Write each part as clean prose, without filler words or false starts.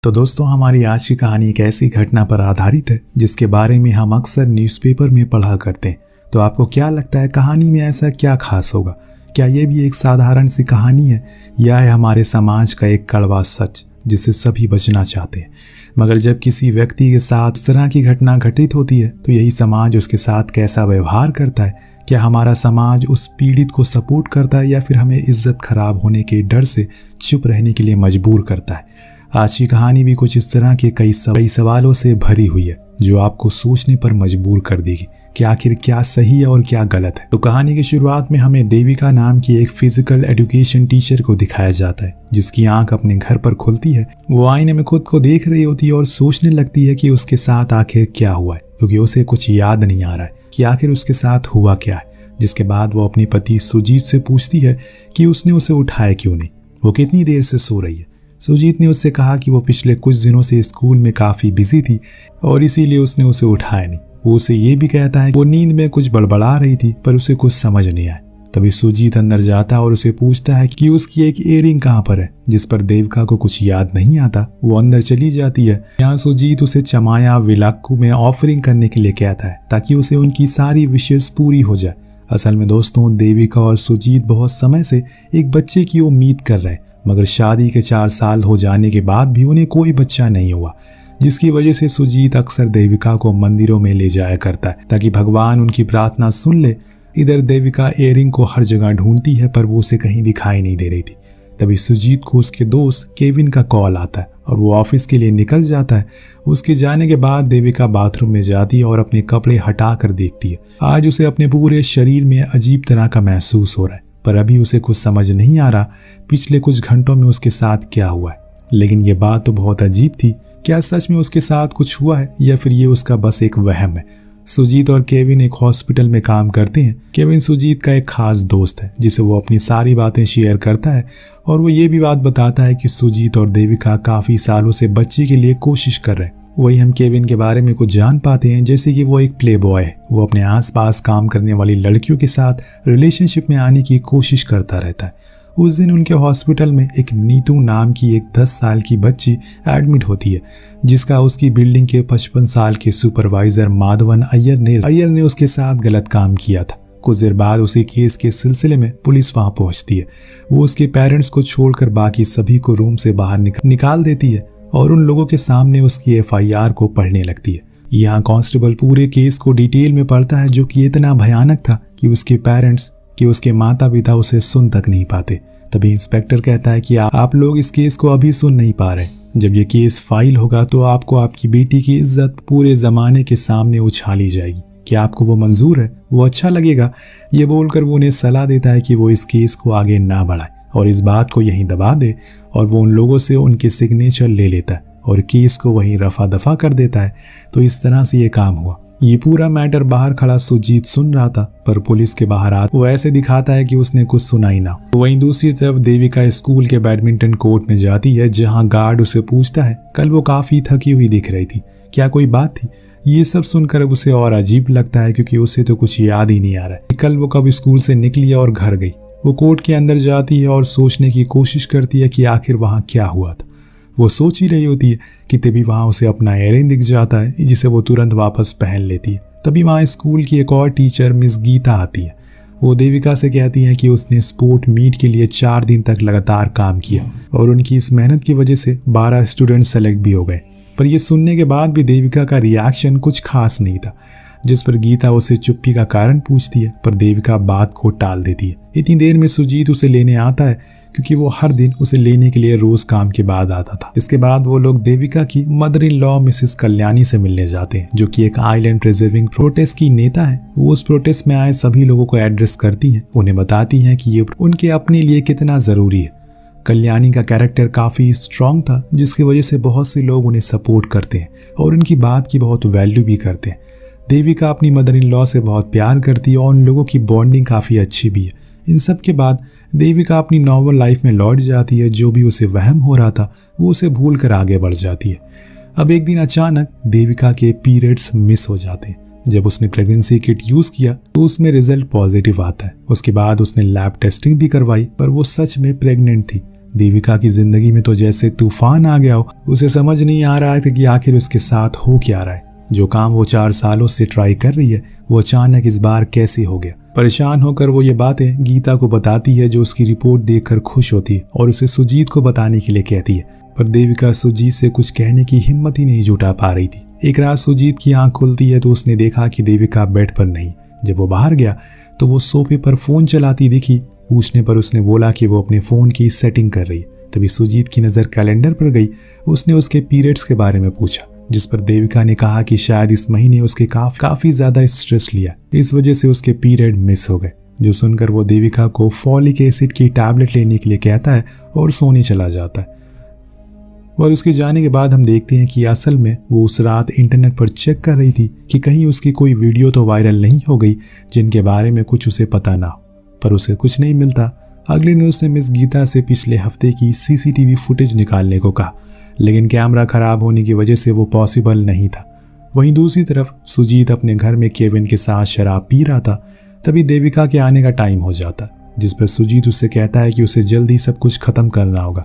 तो दोस्तों, हमारी आज की कहानी एक ऐसी घटना पर आधारित है जिसके बारे में हम अक्सर न्यूज़पेपर में पढ़ा करते हैं। तो आपको क्या लगता है, कहानी में ऐसा क्या खास होगा? क्या ये भी एक साधारण सी कहानी है या है हमारे समाज का एक कड़वा सच जिससे सभी बचना चाहते हैं? मगर जब किसी व्यक्ति के साथ इस तरह की घटना घटित होती है तो यही समाज उसके साथ कैसा व्यवहार करता है? क्या हमारा समाज उस पीड़ित को सपोर्ट करता है या फिर हमें इज्जत खराब होने के डर से चुप रहने के लिए मजबूर करता है? आज की कहानी भी कुछ इस तरह के कई सवालों से भरी हुई है जो आपको सोचने पर मजबूर कर देगी कि आखिर क्या सही है और क्या गलत है। तो कहानी की शुरुआत में हमें देविका नाम की एक फिजिकल एजुकेशन टीचर को दिखाया जाता है जिसकी आंख अपने घर पर खुलती है। वो आईने में खुद को देख रही होती है और सोचने लगती है कि उसके साथ आखिर क्या हुआ है, क्योंकि उसे कुछ याद नहीं आ रहा है कि आखिर उसके साथ हुआ क्या है। जिसके बाद वो अपने पति सुजीत से पूछती है कि उसने उसे उठाया क्यों नहीं, वो कितनी देर से सो रही है। सुजीत ने उससे कहा कि वो पिछले कुछ दिनों से स्कूल में काफ़ी बिजी थी और इसीलिए उसने उसे उठाया नहीं। वो उसे ये भी कहता है कि वो नींद में कुछ बड़बड़ा रही थी पर उसे कुछ समझ नहीं आया। तभी सुजीत अंदर जाता है और उसे पूछता है कि उसकी एक इयररिंग कहाँ पर है, जिस पर देविका को कुछ याद नहीं आता। वो अंदर चली जाती है। यहाँ सुजीत उसे चमाया विलाक्कू में ऑफरिंग करने के लिए कहता है ताकि उसे उनकी सारी विशेष पूरी हो जाए। असल में दोस्तों, देविका और सुजीत बहुत समय से एक बच्चे की उम्मीद कर रहे हैं, मगर शादी के 4 साल हो जाने के बाद भी उन्हें कोई बच्चा नहीं हुआ, जिसकी वजह से सुजीत अक्सर देविका को मंदिरों में ले जाया करता है ताकि भगवान उनकी प्रार्थना सुन ले। इधर देविका इयररिंग को हर जगह ढूंढती है पर वो उसे कहीं दिखाई नहीं दे रही थी। तभी सुजीत को उसके दोस्त केविन का कॉल आता है और वो ऑफिस के लिए निकल जाता है। उसके जाने के बाद देविका बाथरूम में जाती है और अपने कपड़े हटा कर देखती है। आज उसे अपने पूरे शरीर में अजीब तरह का महसूस हो रहा है, पर अभी उसे कुछ समझ नहीं आ रहा पिछले कुछ घंटों में उसके साथ क्या हुआ है। लेकिन ये बात तो बहुत अजीब थी। क्या सच में उसके साथ कुछ हुआ है या फिर ये उसका बस एक वहम है? सुजीत और केविन एक हॉस्पिटल में काम करते हैं। केविन सुजीत का एक खास दोस्त है जिसे वो अपनी सारी बातें शेयर करता है और वो ये भी बात बताता है कि सुजीत और देविका काफ़ी सालों से बच्चे के लिए कोशिश कर रहे हैं। वही हम केविन के बारे में कुछ जान पाते हैं, जैसे कि वो एक प्ले बॉय है। वो अपने आसपास काम करने वाली लड़कियों के साथ रिलेशनशिप में आने की कोशिश करता रहता है। उस दिन उनके हॉस्पिटल में एक नीतू नाम की एक 10 साल की बच्ची एडमिट होती है, जिसका उसकी बिल्डिंग के 55 साल के सुपरवाइजर माधवन अय्यर ने उसके साथ गलत काम किया था। कुछ देर बाद उसी केस के सिलसिले में पुलिस वहां पहुंचती है। वो उसके पेरेंट्स को छोड़कर बाकी सभी को रूम से बाहर निकाल देती है और उन लोगों के सामने उसकी FIR को पढ़ने लगती है। यहाँ कांस्टेबल पूरे केस को डिटेल में पढ़ता है, जो कि इतना भयानक था कि उसके माता पिता उसे सुन तक नहीं पाते। तभी इंस्पेक्टर कहता है कि आप लोग इस केस को अभी सुन नहीं पा रहे। जब ये केस फाइल होगा तो आपको आपकी बेटी की इज्जत पूरे जमाने के सामने उछाली जाएगी। क्या आपको वो मंजूर है? वो अच्छा लगेगा? ये बोलकर वो उन्हें सलाह देता है कि वो इस केस को आगे ना बढ़ाए और इस बात को यहीं दबा दे, और वो उन लोगों से उनके सिग्नेचर ले लेता है और केस को वहीं रफा दफा कर देता है। तो इस तरह से ये काम हुआ। ये पूरा मैटर बाहर खड़ा सुजीत सुन रहा था, पर पुलिस के बाहर आ वो ऐसे दिखाता है कि उसने कुछ सुना ही ना। वहीं दूसरी तरफ देविका स्कूल के बैडमिंटन कोर्ट में जाती है, जहां गार्ड उसे पूछता है कल वो काफी थकी हुई दिख रही थी, क्या कोई बात थी? ये सब सुनकर अब उसे और अजीब लगता है, क्योंकि उसे तो कुछ याद ही नहीं आ रहा है कल वो कब स्कूल से निकली और घर गई। वो कोर्ट के अंदर जाती है और सोचने की कोशिश करती है कि आखिर वहां क्या हुआ था। वो सोच ही रही होती है कि तभी वहां उसे अपना इयररिंग दिख जाता है, जिसे वो तुरंत वापस पहन लेती है। तभी वहां स्कूल की एक और टीचर मिस गीता आती है। वो देविका से कहती है कि उसने स्पोर्ट मीट के लिए 4 दिन तक लगातार काम किया और उनकी इस मेहनत की वजह से 12 स्टूडेंट सेलेक्ट भी हो गए। पर यह सुनने के बाद भी देविका का रिएक्शन कुछ खास नहीं था, जिस पर गीता उसे चुप्पी का कारण पूछती है, पर देविका बात को टाल देती है। इतनी देर में सुजीत उसे लेने आता है, क्योंकि वो हर दिन उसे लेने के लिए रोज काम के बाद आता था। इसके बाद वो लोग देविका की mother in law Mrs Kalyani से मिलने जाते हैं, जो कि एक आइलैंड प्रिजर्विंग प्रोटेस्ट की नेता है। वो उस प्रोटेस्ट में आए सभी लोगों को एड्रेस करती हैं, उन्हें बताती हैं कि ये उनके अपने लिए कितना जरूरी है। कल्याणी का कैरेक्टर काफी स्ट्रांग था, जिसकी वजह से बहुत से लोग उन्हें सपोर्ट करते हैं और उनकी बात की बहुत वैल्यू भी करते हैं। देविका अपनी मदर इन लॉ से बहुत प्यार करती है और उन लोगों की बॉन्डिंग काफी अच्छी भी है। इन सब के बाद देविका अपनी नॉर्मल लाइफ में लौट जाती है। जो भी उसे वहम हो रहा था वो उसे भूल कर आगे बढ़ जाती है। अब एक दिन अचानक देविका के पीरियड्स मिस हो जाते हैं। जब उसने प्रेगनेंसी किट यूज किया तो उसमें रिजल्ट पॉजिटिव आता है। उसके बाद उसने लैब टेस्टिंग भी करवाई, पर वो सच में प्रेग्नेंट थी। देविका की जिंदगी में तो जैसे तूफान आ गया हो। उसे समझ नहीं आ रहा है कि आखिर उसके साथ हो क्या रहा है। जो काम वो 4 सालों से ट्राई कर रही है वो अचानक इस बार कैसे हो गया। परेशान होकर वो ये बातें गीता को बताती है, जो उसकी रिपोर्ट देखकर खुश होती है और उसे सुजीत को बताने के लिए कहती है। पर देविका सुजीत से कुछ कहने की हिम्मत ही नहीं जुटा पा रही थी। एक रात सुजीत की आंख खुलती है तो उसने देखा कि देविका बेड पर नहीं। जब वो बाहर गया तो वो सोफे पर फोन चलाती दिखी। पूछने पर उसने बोला कि वो अपने फोन की सेटिंग कर रही है। तभी सुजीत की नज़र कैलेंडर पर गई। उसने उसके पीरियड्स के बारे में पूछा, जिस पर देविका ने कहा कि शायद इस महीने उसके काफी ज्यादा स्ट्रेस लिया, इस वजह से उसके पीरियड मिस हो गए। जो सुनकर वो देविका को फॉलिक एसिड की टैबलेट लेने के लिए कहता है और सोने चला जाता है। और उसके जाने के बाद हम देखते हैं कि असल में वो उस रात इंटरनेट पर चेक कर रही थी कि कहीं उसकी कोई वीडियो तो वायरल नहीं हो गई जिनके बारे में कुछ उसे पता ना हो। पर उसे कुछ नहीं मिलता। अगले दिन उसने मिस गीता से पिछले हफ्ते की सीसीटीवी फुटेज निकालने को कहा, लेकिन कैमरा खराब होने की वजह से वो पॉसिबल नहीं था। वहीं दूसरी तरफ सुजीत अपने घर में केविन के साथ शराब पी रहा था। तभी देविका के आने का टाइम हो जाता, जिस पर सुजीत उससे कहता है कि उसे जल्दी सब कुछ खत्म करना होगा।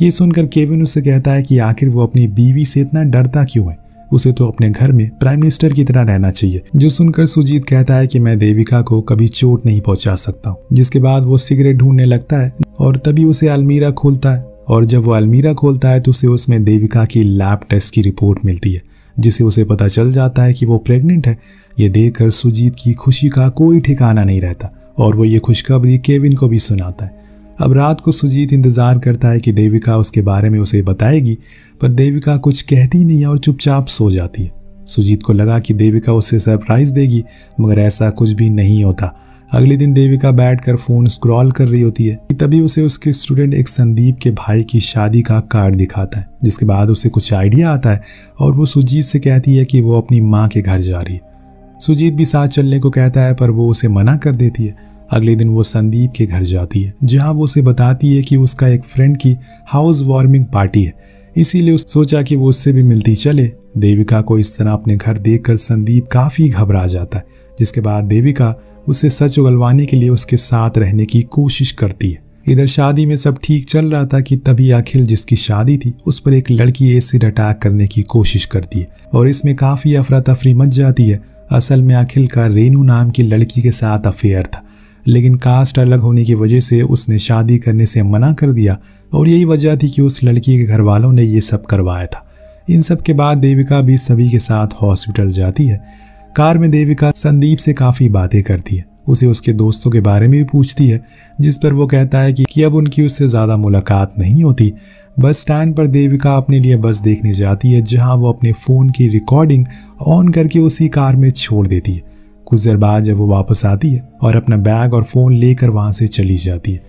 ये सुनकर केविन उससे कहता है कि आखिर वो अपनी बीवी से इतना डरता क्यों है, उसे तो अपने घर में प्राइम मिनिस्टर की तरह रहना चाहिए। जो सुनकर सुजीत कहता है कि मैं देविका को कभी चोट नहीं पहुंचा सकता हूँ। जिसके बाद वो सिगरेट ढूंढने लगता है और तभी उसे अलमीरा खोलता है। और जब वो अलमीरा खोलता है तो उसे उसमें देविका की लैब टेस्ट की रिपोर्ट मिलती है, जिससे उसे पता चल जाता है कि वो प्रेग्नेंट है। ये देखकर सुजीत की खुशी का कोई ठिकाना नहीं रहता और वो ये खुशखबरी केविन को भी सुनाता है। अब रात को सुजीत इंतजार करता है कि देविका उसके बारे में उसे बताएगी, पर देविका कुछ कहती नहीं है और चुपचाप सो जाती है। सुजीत को लगा कि देविका उसे सरप्राइज देगी, मगर ऐसा कुछ भी नहीं होता। अगले दिन देविका बैठकर फोन स्क्रॉल कर रही होती है कि तभी उसे उसके स्टूडेंट एक संदीप के भाई की शादी का कार्ड दिखाता है। जिसके बाद उसे कुछ आइडिया आता है और वो सुजीत से कहती है कि वो अपनी माँ के घर जा रही है। सुजीत भी साथ चलने को कहता है, पर वो उसे मना कर देती है। अगले दिन वो संदीप के घर जाती है, जहाँ वो उसे बताती है कि उसका एक फ्रेंड की हाउस वार्मिंग पार्टी है, इसीलिए सोचा कि वो उससे भी मिलती चले। देविका को इस तरह अपने घर देखकर संदीप काफी घबरा जाता है। जिसके बाद देविका उसे सच उगलवाने के लिए उसके साथ रहने की कोशिश करती है। इधर शादी में सब ठीक चल रहा था कि तभी अखिल, जिसकी शादी थी, उस पर एक लड़की एसिड अटैक करने की कोशिश करती है और इसमें काफी अफरा तफरी मच जाती है। असल में अखिल का रेनू नाम की लड़की के साथ अफेयर था, लेकिन कास्ट अलग होने की वजह से उसने शादी करने से मना कर दिया और यही वजह थी कि उस लड़की के घर वालों ने ये सब करवाया था। इन सब के बाद देविका भी सभी के साथ हॉस्पिटल जाती है। कार में देविका संदीप से काफ़ी बातें करती है, उसे उसके दोस्तों के बारे में भी पूछती है, जिस पर वो कहता है कि अब उनकी उससे ज़्यादा मुलाकात नहीं होती। बस स्टैंड पर देविका अपने लिए बस देखने जाती है, जहां वो अपने फ़ोन की रिकॉर्डिंग ऑन करके उसी कार में छोड़ देती है। कुछ देर बाद जब वो वापस आती है और अपना बैग और फ़ोन लेकर वहाँ से चली जाती है।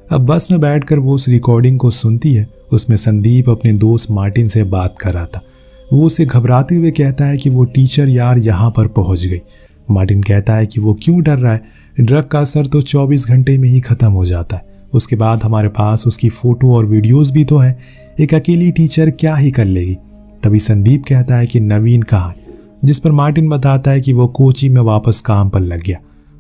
अब बस में बैठकर वो उस रिकॉर्डिंग को सुनती है। उसमें संदीप अपने दोस्त मार्टिन से बात कर रहा था। वो उसे घबराते हुए कहता है कि वो टीचर यार यहाँ पर पहुँच गई। मार्टिन कहता है कि वो क्यों डर रहा है, ड्रग का असर तो 24 घंटे में ही ख़त्म हो जाता है। उसके बाद हमारे पास उसकी फ़ोटो और वीडियोज़ भी तो है, एक अकेली टीचर क्या ही कर लेगी। तभी संदीप कहता है कि नवीन कहाँ है, जिस पर मार्टिन बताता है कि वो कोची में वापस काम पर लग गया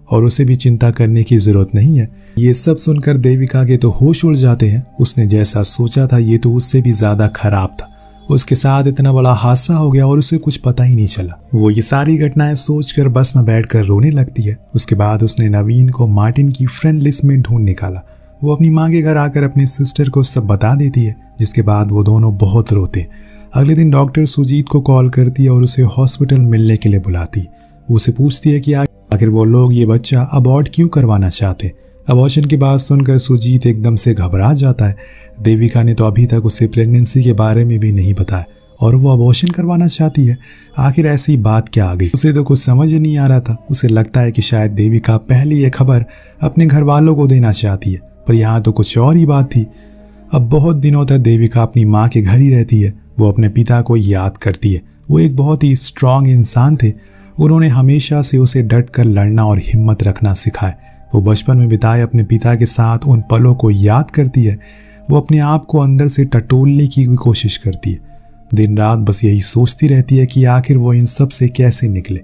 और उसे भी चिंता करने की ज़रूरत नहीं है। ये सब सुनकर देविका के तो होश उड़ जाते हैं। उसने जैसा सोचा था ये तो उससे भी ज़्यादा खराब था। उसके साथ इतना बड़ा हादसा हो गया और उसे कुछ पता ही नहीं चला। वो ये सारी घटनाएं सोचकर बस में बैठकर रोने लगती है। उसके बाद उसने नवीन को मार्टिन की फ्रेंड लिस्ट में ढूंढ निकाला। वो अपनी माँ के घर आकर अपनी सिस्टर को सब बता देती है, जिसके बाद वो दोनों बहुत रोते हैं। अगले दिन डॉक्टर सुजीत को कॉल करती है और उसे हॉस्पिटल मिलने के लिए बुलाती है। वो उसे पूछती है कि आखिर वो लोग ये बच्चा अबॉर्ट क्यों करवाना चाहते। अबॉर्शन की बात सुनकर सुजीत एकदम से घबरा जाता है। देविका ने तो अभी तक उसे प्रेगनेंसी के बारे में भी नहीं बताया और वो अबॉर्शन करवाना चाहती है। आखिर ऐसी बात क्या आ गई, उसे तो कुछ समझ नहीं आ रहा था। उसे लगता है कि शायद देविका पहले ये खबर अपने घर वालों को देना चाहती है, पर यहाँ तो कुछ और ही बात थी। अब बहुत दिनों तक देविका अपनी माँ के घर ही रहती है। वो अपने पिता को याद करती है। वो एक बहुत ही स्ट्रांग इंसान थे। उन्होंने हमेशा से उसे डट कर लड़ना और हिम्मत रखना सिखाया। वो बचपन में बिताए अपने पिता के साथ उन पलों को याद करती है। वो अपने आप को अंदर से टटोलने की भी कोशिश करती है। दिन रात बस यही सोचती रहती है कि आखिर वो इन सब से कैसे निकले।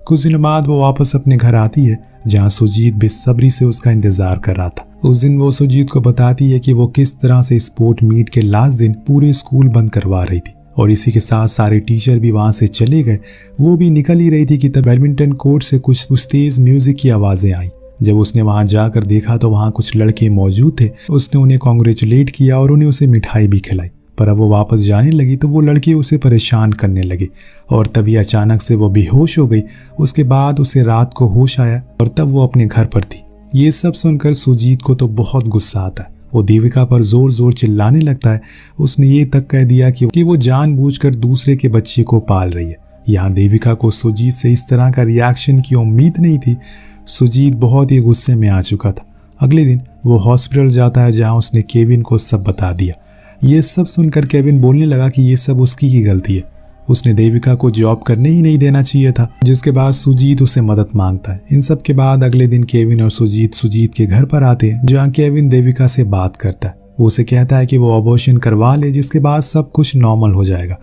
कुछ दिनों बाद वो वापस अपने घर आती है जहाँ सुजीत बेसब्री से उसका इंतजार कर रहा था। उस दिन वो सुजीत को बताती है कि वो किस तरह से स्पोर्ट मीट के लास्ट दिन पूरे स्कूल बंद करवा रही थी और इसी के साथ सारे टीचर भी वहां से चले गए। वो भी निकल ही रही थी कि तब बैडमिंटन कोर्ट से कुछ तेज म्यूजिक की आवाजें आई। जब उसने वहां जाकर देखा तो वहां कुछ लड़के मौजूद थे। उसने उन्हें कॉन्ग्रेचुलेट किया और उन्हें उसे मिठाई भी खिलाई। पर अब वो वापस जाने लगी तो वो लड़के उसे परेशान करने लगे और तभी अचानक से वो बेहोश हो गई। उसके बाद उसे रात को होश आया और तब वो अपने घर पर थी। ये सब सुनकर सुजीत को तो बहुत गुस्सा आता है। वो देविका पर जोर जोर चिल्लाने लगता है। उसने ये तक कह दिया कि वो जानबूझकर दूसरे के बच्चे को पाल रही है। यहाँ देविका को सुजीत से इस तरह का रिएक्शन की उम्मीद नहीं थी। सुजीत बहुत ही गुस्से में आ चुका था। अगले दिन वो हॉस्पिटल जाता है जहाँ उसने केविन को सब बता दिया। ये सब सुनकर केविन बोलने लगा कि ये सब उसकी ही गलती है। उसने देविका को जॉब करने ही नहीं देना चाहिए था। जिसके बाद सुजीत उसे मदद मांगता है। इन सब के बाद अगले दिन केविन और सुजीत के घर पर आते हैं जहाँ केविन देविका से बात करता है। वो उसे कहता है कि वो अबॉर्शन करवा ले जिसके बाद सब कुछ नॉर्मल हो जाएगा।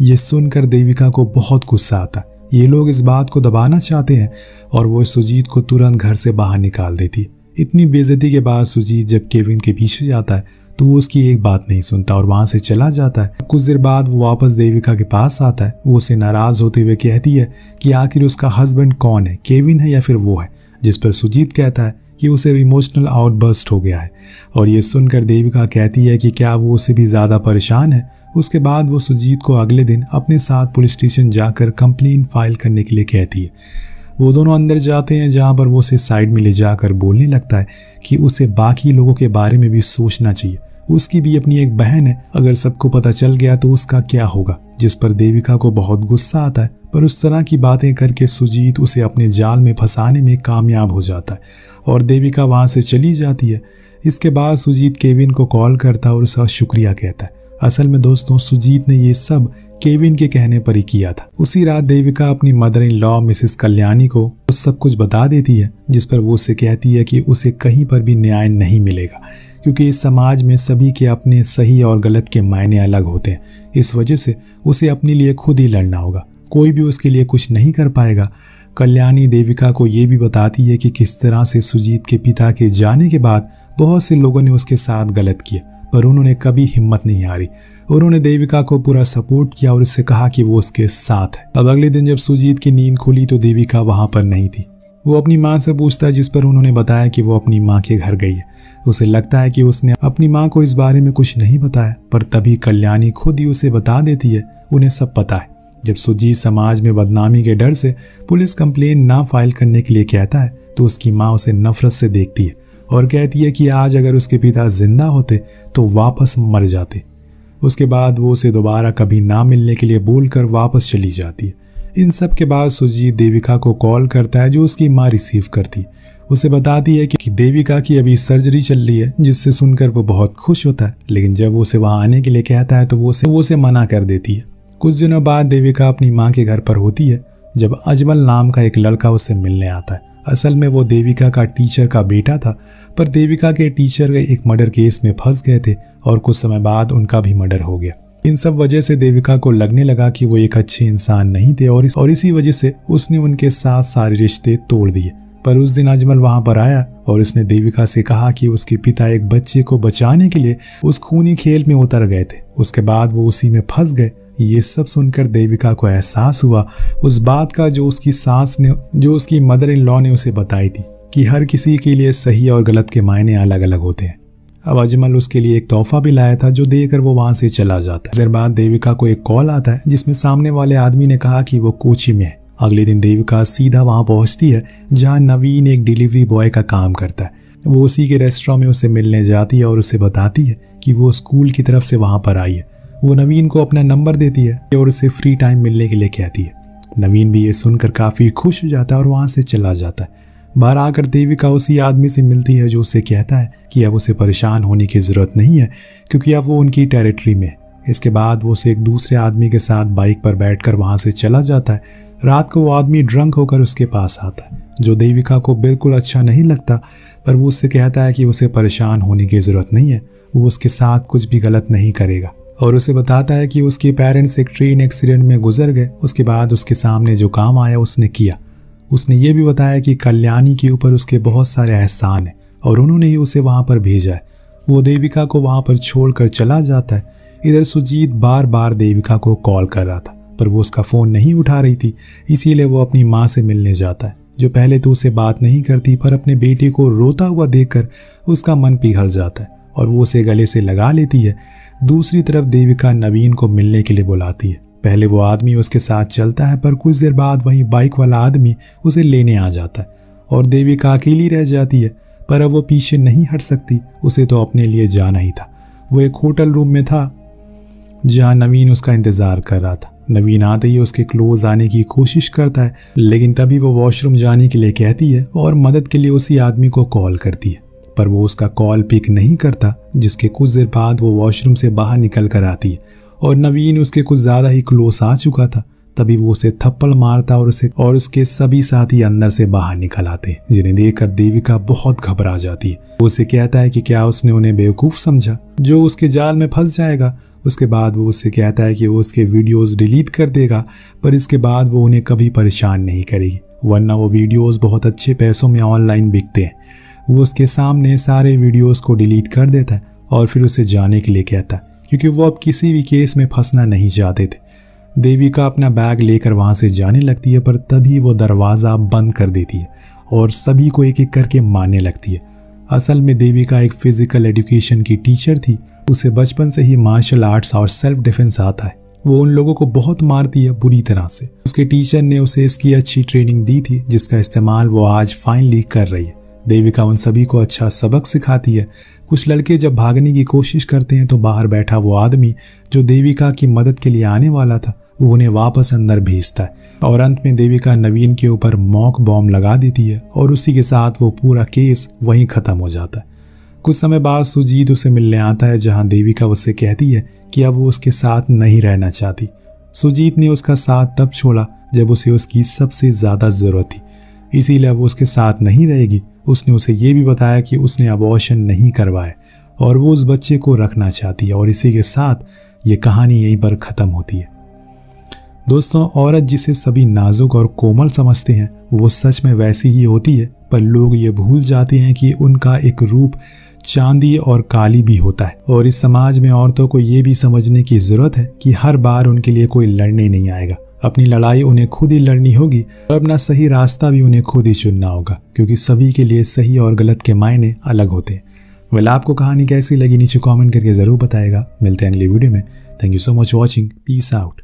ये सुनकर देविका को बहुत गुस्सा आता है। ये लोग इस बात को दबाना चाहते हैं और वो सुजीत को तुरंत घर से बाहर निकाल देती है। इतनी बेइज्जती के बाद सुजीत जब केविन के पीछे जाता है तो वो उसकी एक बात नहीं सुनता और वहां से चला जाता है। कुछ देर बाद वो वापस देविका के पास आता है। वो उसे नाराज होते हुए कहती है कि आखिर उसका हस्बैंड कौन है, केविन है या फिर वो है। जिस पर सुजीत कहता है कि उसे इमोशनल आउटबर्स्ट हो गया है और ये सुनकर देविका कहती है कि क्या वो उससे भी ज्यादा परेशान है। उसके बाद वो सुजीत को अगले दिन अपने साथ पुलिस स्टेशन जाकर कंप्लेंट फाइल करने के लिए कहती है। वो दोनों अंदर जाते हैं जहाँ पर वो उसे साइड में ले जाकर बोलने लगता है कि उसे बाकी लोगों के बारे में भी सोचना चाहिए। उसकी भी अपनी एक बहन है, अगर सबको पता चल गया तो उसका क्या होगा। जिस पर देविका को बहुत गुस्सा आता है पर उस तरह की बातें करके सुजीत उसे अपने जाल में फंसाने में कामयाब हो जाता है और देविका वहां से चली जाती है। इसके बाद सुजीत केविन को कॉल करता है और उसका शुक्रिया कहता है। असल में दोस्तों सुजीत ने ये सब केविन के कहने पर ही किया था। उसी रात देविका अपनी mother in law Mrs Kalyani को सब कुछ बता देती है जिस पर वो उसे कहती है कि उसे कहीं पर भी न्याय नहीं मिलेगा क्योंकि इस समाज में सभी के अपने सही और गलत के मायने अलग होते हैं। इस वजह से उसे अपने लिए खुद ही लड़ना होगा। कोई भी उसके लिए कुछ नहीं कर पाएगा। कल्याणी देविका को ये भी बताती है कि किस तरह से सुजीत के पिता के जाने के बाद बहुत से लोगों ने उसके साथ गलत किया पर उन्होंने कभी हिम्मत नहीं हारी। उन्होंने देविका को पूरा सपोर्ट किया और उससे कहा कि वो उसके साथ है। अब अगले दिन जब सुजीत की नींद खुली तो देविका वहां पर नहीं थी। वो अपनी माँ से पूछता है जिस पर उन्होंने बताया कि वो अपनी माँ के घर गई है। उसे लगता है कि उसने अपनी माँ को इस बारे में कुछ नहीं बताया पर तभी कल्याणी खुद ही उसे बता देती है उन्हें सब पता है। जब सुजीत समाज में बदनामी के डर से पुलिस कंप्लेन ना फाइल करने के लिए कहता है तो उसकी माँ उसे नफरत से देखती है और कहती है कि आज अगर उसके पिता जिंदा होते तो वापस मर जाते। उसके बाद वो उसे दोबारा कभी ना मिलने के लिए बोलकर वापस चली जाती है। इन सब के बाद सुजीत देविका को कॉल करता है जो उसकी माँ रिसीव करती। उसे बताती है कि देविका की अभी सर्जरी चल रही है जिससे सुनकर वो बहुत खुश होता है। लेकिन जब वो उसे वहां आने के लिए कहता है तो वो उसे मना कर देती है। कुछ दिनों बाद देविका अपनी माँ के घर पर होती है जब अजमल नाम का एक लड़का उससे मिलने आता है। असल में वो देविका का टीचर का बेटा था पर देविका के टीचर एक मर्डर केस में फंस गए थे और कुछ समय बाद उनका भी मर्डर हो गया। इन सब वजह से देविका को लगने लगा कि वो एक अच्छे इंसान नहीं थे और इसी वजह से उसने उनके साथ सारे रिश्ते तोड़ दिए। पर उस दिन अजमल वहां पर आया और उसने देविका से कहा कि उसके पिता एक बच्चे को बचाने के लिए उस खूनी खेल में उतर गए थे। उसके बाद वो उसी में फंस गए। ये सब सुनकर देविका को एहसास हुआ उस बात का जो उसकी मदर इन लॉ ने उसे बताई थी कि हर किसी के लिए सही और गलत के मायने अलग अलग होते हैं। अब अजमल उसके लिए एक तोहफा भी लाया था जो देकर वो वहां से चला जाता है। देर बाद देविका को एक कॉल आता है जिसमें सामने वाले आदमी ने कहा कि वो कोची में है। अगले दिन देविका सीधा वहां पहुंचती है जहां नवीन एक डिलीवरी बॉय का काम करता है। वो उसी के रेस्टोरेंट में उसे मिलने जाती है और उसे बताती है कि वो स्कूल की तरफ से वहां पर आई है। वो नवीन को अपना नंबर देती है और उसे फ्री टाइम मिलने के लिए कहती है। नवीन भी ये सुनकर काफी खुश हो जाता है और वहां से चला जाता है। बाहर आकर देविका उसी आदमी से मिलती है जो उसे कहता है कि अब उसे परेशान होने की जरूरत नहीं है क्योंकि अब वो उनकी टेरिटरी में है। इसके बाद वो उसे एक दूसरे आदमी के साथ बाइक पर बैठकर वहां से चला जाता है। रात को वो आदमी ड्रंक होकर उसके पास आता है जो देविका को बिल्कुल अच्छा नहीं लगता पर वो उससे कहता है कि उसे परेशान होने की जरूरत नहीं है, वो उसके साथ कुछ भी गलत नहीं करेगा और उसे बताता है कि उसके पेरेंट्स एक ट्रेन एक्सीडेंट में गुजर गए। उसके बाद उसके सामने जो काम आया उसने किया। उसने ये भी बताया कि कल्याणी के ऊपर उसके बहुत सारे एहसान हैं और उन्होंने ही उसे वहाँ पर भेजा है। वो देविका को वहाँ पर छोड़कर चला जाता है। इधर सुजीत बार बार देविका को कॉल कर रहा था पर वो उसका फ़ोन नहीं उठा रही थी, इसीलिए वो अपनी माँ से मिलने जाता है, जो पहले तो उसे बात नहीं करती पर अपने बेटे को रोता हुआ देखकर उसका मन पिघल जाता है और वो उसे गले से लगा लेती है। दूसरी तरफ देविका नवीन को मिलने के लिए बुलाती है। पहले वो आदमी उसके साथ चलता है पर कुछ देर बाद वहीं बाइक वाला आदमी उसे लेने आ जाता है और देविका अकेली रह जाती है। पर अब वो पीछे नहीं हट सकती, उसे तो अपने लिए जाना ही था। वो एक होटल रूम में था जहाँ नवीन उसका इंतज़ार कर रहा था। नवीन आते ही उसके क्लोज आने की कोशिश करता है, लेकिन तभी वो वॉशरूम जाने के लिए कहती है और मदद के लिए उसी आदमी को कॉल करती है, पर वो उसका कॉल पिक नहीं करता। जिसके कुछ देर बाद वो वॉशरूम से बाहर निकल कर आती है और नवीन उसके कुछ ज़्यादा ही क्लोज आ चुका था। तभी वो उसे थप्पड़ मारता और उसके सभी साथी अंदर से बाहर निकल आते, जिन्हें देखकर देविका बहुत घबरा जाती है। वो उसे कहता है कि क्या उसने उन्हें बेवकूफ़ समझा जो उसके जाल में फंस जाएगा। उसके बाद वो उससे कहता है कि वो उसके वीडियोस डिलीट कर देगा, पर इसके बाद वो उन्हें कभी परेशान नहीं करेगी, वरना वो वीडियोस बहुत अच्छे पैसों में ऑनलाइन बिकते हैं। वो उसके सामने सारे वीडियोस को डिलीट कर देता है और फिर उसे जाने के लिए कहता है, क्योंकि वो अब किसी भी केस में फंसना नहीं चाहते थे। देविका अपना बैग लेकर वहाँ से जाने लगती है, पर तभी वो दरवाज़ा बंद कर देती है और सभी को एक एक करके मारने लगती है। असल में देविका एक फिजिकल एजुकेशन की टीचर थी। उसे बचपन से ही मार्शल आर्ट्स और सेल्फ डिफेंस आता है। वो उन लोगों को बहुत मारती है बुरी तरह से। उसके टीचर ने उसे इसकी अच्छी ट्रेनिंग दी थी, जिसका इस्तेमाल वो आज फाइनली कर रही है। देविका उन सभी को अच्छा सबक सिखाती है। कुछ लड़के जब भागने की कोशिश करते हैं तो बाहर बैठा वो आदमी जो देविका की मदद के लिए आने वाला था, वो उन्हें वापस अंदर भेजता है और अंत में देविका नवीन के ऊपर मॉक बॉम्ब लगा देती है और उसी के साथ वो पूरा केस वहीं ख़त्म हो जाता है। कुछ समय बाद सुजीत उसे मिलने आता है, जहां देविका उससे कहती है कि अब वो उसके साथ नहीं रहना चाहती। सुजीत ने उसका साथ तब छोड़ा जब उसे उसकी सबसे ज़्यादा ज़रूरत थी, इसीलिए वो उसके साथ नहीं रहेगी। उसने उसे ये भी बताया कि उसने अबॉर्शन नहीं करवाया और वो उस बच्चे को रखना चाहती है और इसी के साथ ये कहानी यहीं पर ख़त्म होती है। दोस्तों, औरत जिसे सभी नाजुक और कोमल समझते हैं वो सच में वैसी ही होती है, पर लोग ये भूल जाते हैं कि उनका एक रूप चांदी और काली भी होता है। और इस समाज में औरतों को ये भी समझने की ज़रूरत है कि हर बार उनके लिए कोई लड़ने नहीं आएगा। अपनी लड़ाई उन्हें खुद ही लड़नी होगी और अपना सही रास्ता भी उन्हें खुद ही चुनना होगा, क्योंकि सभी के लिए सही और गलत के मायने अलग होते हैं। आपको कहानी कैसी लगी नीचे कमेंट करके ज़रूर बताएगा। मिलते हैं अगली वीडियो में। Thank you so much watching. Peace out.